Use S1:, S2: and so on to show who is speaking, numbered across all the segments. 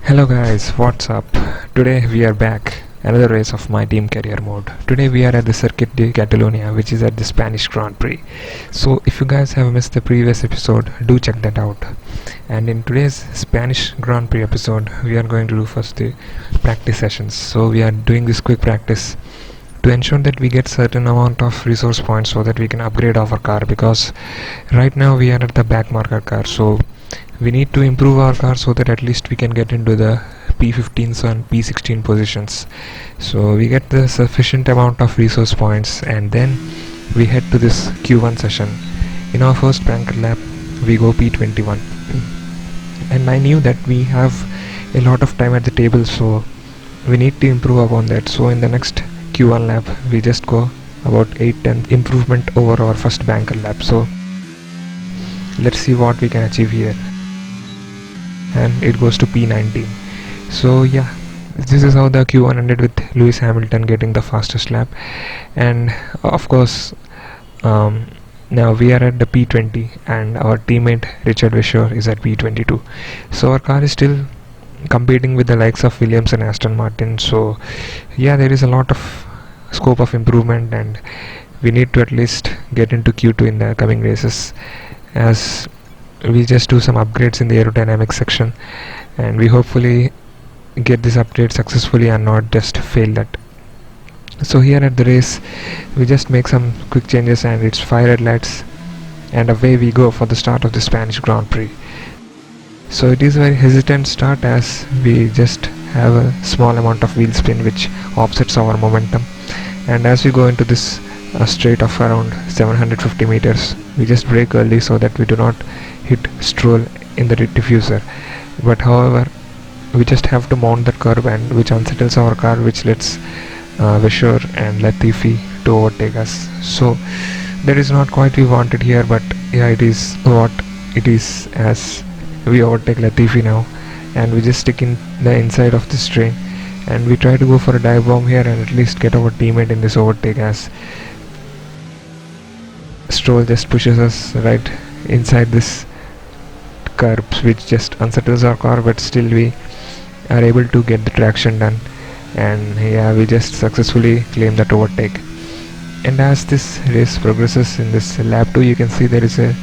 S1: Hello guys, what's up? Today we are back, another race of my team career mode. Today we are at the Circuit de Catalunya, which is at the Spanish Grand Prix. So if you guys have missed the previous episode, do check that out. And in today's Spanish Grand Prix episode, we are going to do first the practice sessions. So we are doing this quick practice to ensure that we get certain amount of resource points so that we can upgrade our car, because right now we are at the back market car, so we need to improve our car so that at least we can get into the P15s and P16 positions. So we get the sufficient amount of resource points and then we head to this Q1 session. In our first banker lap we go P21 and I knew that we have a lot of time at the table, so we need to improve upon that. So in the next Q1 lap we just go about 8-10 improvement over our first banker lap. So let's see what we can achieve here. And it goes to P19. So yeah, this is how the Q1 ended, with Lewis Hamilton getting the fastest lap. And of course now we are at the P20 and our teammate Richard Wesher is at P22. So our car is still competing with the likes of Williams and Aston Martin. So yeah, there is a lot of scope of improvement and we need to at least get into Q2 in the coming races, as we just do some upgrades in the aerodynamics section and we hopefully get this upgrade successfully and not just fail that. So here at the race we just make some quick changes and it's 5 red lights and away we go for the start of the Spanish Grand Prix. So it is a very hesitant start as we just have a small amount of wheel spin which offsets our momentum, and as we go into this straight of around 750 meters we just brake early so that we do not hit Stroll in the diffuser. But however we just have to mount that curb and which unsettles our car, which lets Wesher and Latifi to overtake us. So that is not quite we wanted here, but yeah, it is what it is, as we overtake Latifi now and we just stick in the inside of this train and we try to go for a dive bomb here and at least get our teammate in this overtake, as Stroll just pushes us right inside this curbs which just unsettles our car, but still we are able to get the traction done and yeah, we just successfully claim that overtake. And as this race progresses in this lap 2, you can see there is a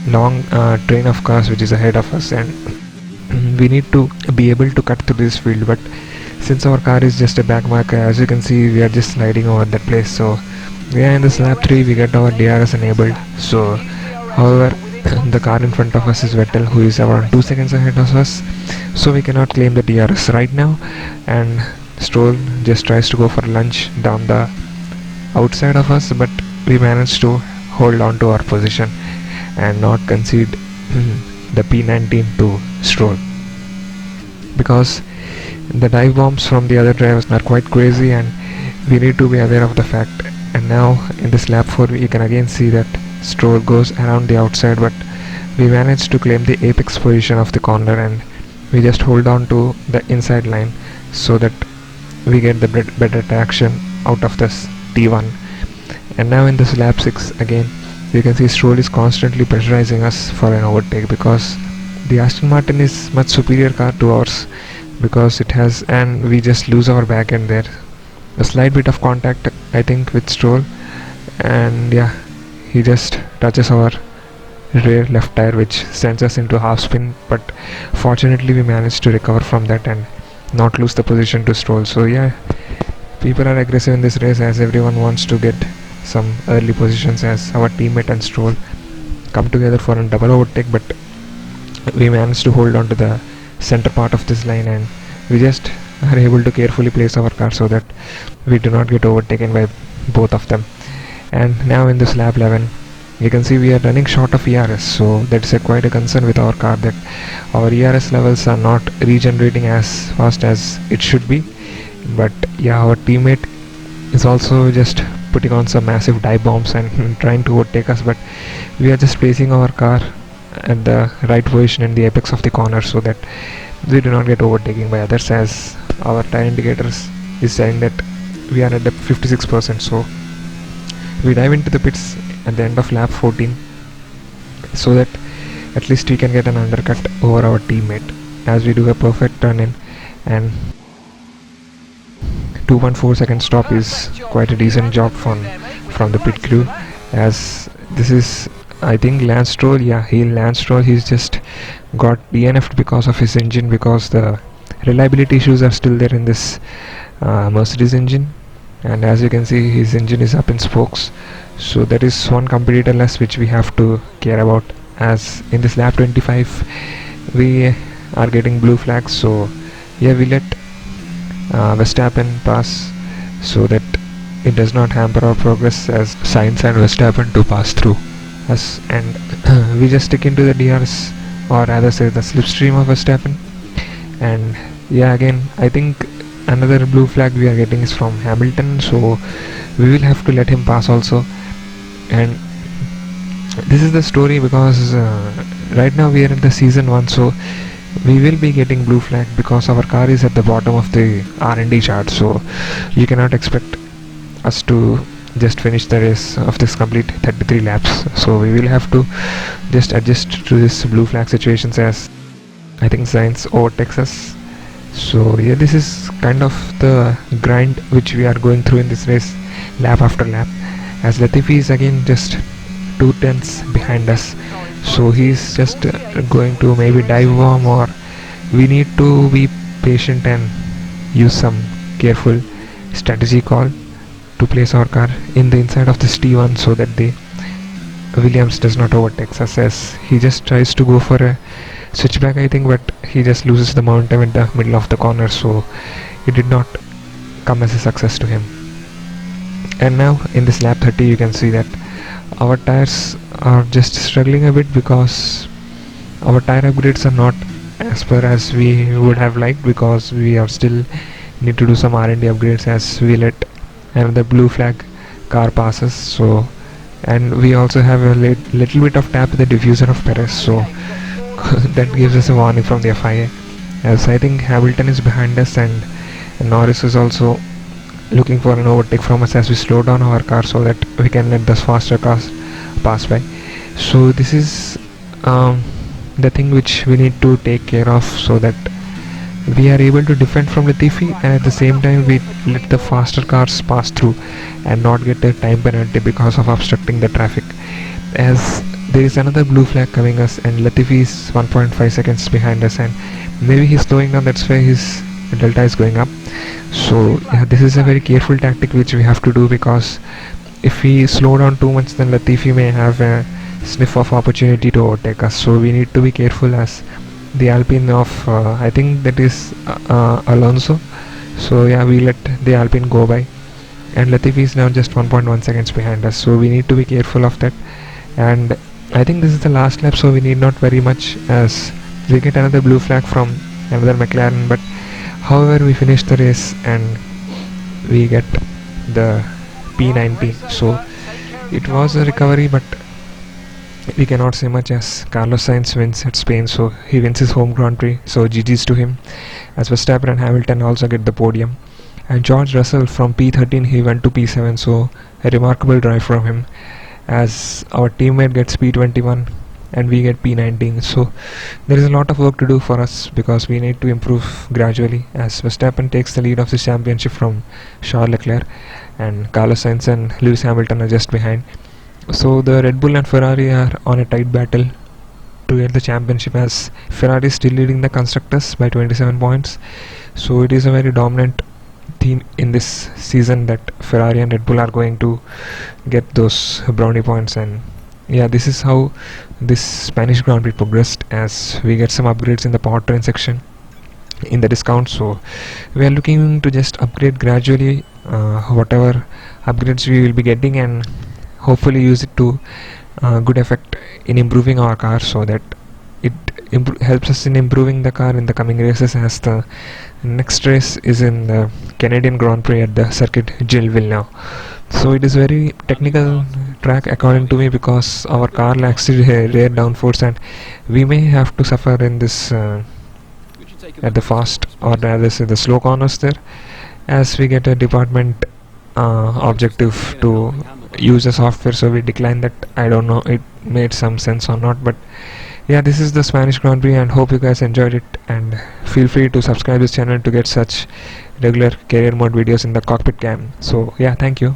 S1: long train of cars which is ahead of us and we need to be able to cut through this field, but since our car is just a back marker, as you can see we are just sliding over that place. So yeah, in this lap 3 we get our DRS enabled. So however the car in front of us is Vettel, who is around 2 seconds ahead of us, so we cannot claim the DRS right now. And Stroll just tries to go for lunge down the outside of us, but we managed to hold on to our position and not concede the P19 to Stroll, because the dive bombs from the other drivers are quite crazy and we need to be aware of the fact. And now in this lap 4 you can again see that Stroll goes around the outside, but we managed to claim the apex position of the corner and we just hold on to the inside line so that we get the better traction out of this T1. And now in this lap 6 again you can see Stroll is constantly pressurizing us for an overtake, because the Aston Martin is much superior car to ours, because it has, and we just lose our back end there. A slight bit of contact I think with Stroll, and yeah, he just touches our rear left tire which sends us into half spin, but fortunately we managed to recover from that and not lose the position to Stroll. So yeah, people are aggressive in this race as everyone wants to get some early positions, as our teammate and Stroll come together for a double overtake, but we managed to hold on to the center part of this line and we just are able to carefully place our car so that we do not get overtaken by both of them. And now in this lap 11 you can see we are running short of ERS, so that's quite a concern with our car, that our ERS levels are not regenerating as fast as it should be. But yeah, our teammate is also just putting on some massive dive bombs and trying to overtake us, but we are just placing our car at the right position in the apex of the corner so that we do not get overtaken by others, as our tire indicators is saying that we are at the 56%. So we dive into the pits at the end of lap 14 so that at least we can get an undercut over our teammate. as we do a perfect turn in, and 2.4 second stop is quite a decent job from the pit crew, as this is, I think, Lance Stroll. Yeah, Lance Stroll, he's just got DNF'd because of his engine, because the reliability issues are still there in this Mercedes engine, and as you can see, his engine is up in spokes. So that is one competitor less which we have to care about, as in this lap 25 we are getting blue flags. So yeah, we let Verstappen pass so that it does not hamper our progress, as Sainz and Verstappen to pass through us, and we just stick into the DRS, or rather say the slipstream of Verstappen. And yeah, again, I think another blue flag we are getting is from Hamilton, so we will have to let him pass also. And this is the story, because right now we are in the season 1, so we will be getting blue flag because our car is at the bottom of the R&D chart. So you cannot expect us to just finish the race of this complete 33 laps, so we will have to just adjust to this blue flag situations, as I think Sainz overtakes us. So yeah, this is kind of the grind which we are going through in this race, lap after lap, as Latifi is again just 2 tenths behind us, so he's just going to maybe dive bomb, or we need to be patient and use some careful strategy call to place our car in the inside of this T1, so that the Williams does not overtake us, as he just tries to go for a switchback, I think, but he just loses the momentum in the middle of the corner, so it did not come as a success to him. And now in this lap 30 you can see that our tires are just struggling a bit, because our tire upgrades are not as per as we would have liked, because we are still need to do some R&D upgrades, as we let another blue flag car passes. So, and we also have a little bit of tap with the diffuser of Perez, so that gives us a warning from the FIA, as I think Hamilton is behind us, and Norris is also looking for an overtake from us, as we slow down our car so that we can let the faster cars pass by. So this is the thing which we need to take care of, so that we are able to defend from Latifi, and at the same time we let the faster cars pass through and not get a time penalty because of obstructing the traffic, as there is another blue flag coming us, and Latifi is 1.5 seconds behind us, and maybe he's slowing down, that's why his delta is going up. So yeah, this is a very careful tactic which we have to do, because if we slow down too much, then Latifi may have a sniff of opportunity to overtake us. So we need to be careful, as the Alpine of I think that is Alonso. So yeah, we let the Alpine go by, and Latifi is now just 1.1 seconds behind us, so we need to be careful of that. And I think this is the last lap, so we need not very much, as we get another blue flag from another McLaren, but however we finish the race and we get the P90. So it was a recovery, but we cannot say much, as Carlos Sainz wins at Spain, so he wins his home Grand Prix, so GG's to him, as Verstappen and Hamilton also get the podium. And George Russell from P13 he went to P7, so a remarkable drive from him, as our teammate gets P21 and we get P19. So there is a lot of work to do for us, because we need to improve gradually, as Verstappen takes the lead of the championship from Charles Leclerc, and Carlos Sainz and Lewis Hamilton are just behind. So the Red Bull and Ferrari are on a tight battle to get the championship, as Ferrari is still leading the constructors by 27 points. So it is a very dominant theme in this season that Ferrari and Red Bull are going to get those brownie points. And yeah, this is how this Spanish Grand Prix progressed, as we get some upgrades in the powertrain section in the discount. So we are looking to just upgrade gradually whatever upgrades we will be getting, and hopefully use it to good effect in improving our car, so that it helps us in improving the car in the coming races, as the next race is in the Canadian Grand Prix at the circuit Gilles Villeneuve. So it is very technical track according to me, because our car lacks rear downforce, and we may have to suffer in this at the fast, or rather say the slow corners there, as we get a department objective to use the software. So we decline that. I don't know it made some sense or not, but yeah, this is the Spanish Grand Prix, and hope you guys enjoyed it, and feel free to subscribe this channel to get such regular career mode videos in the cockpit cam. So yeah, thank you.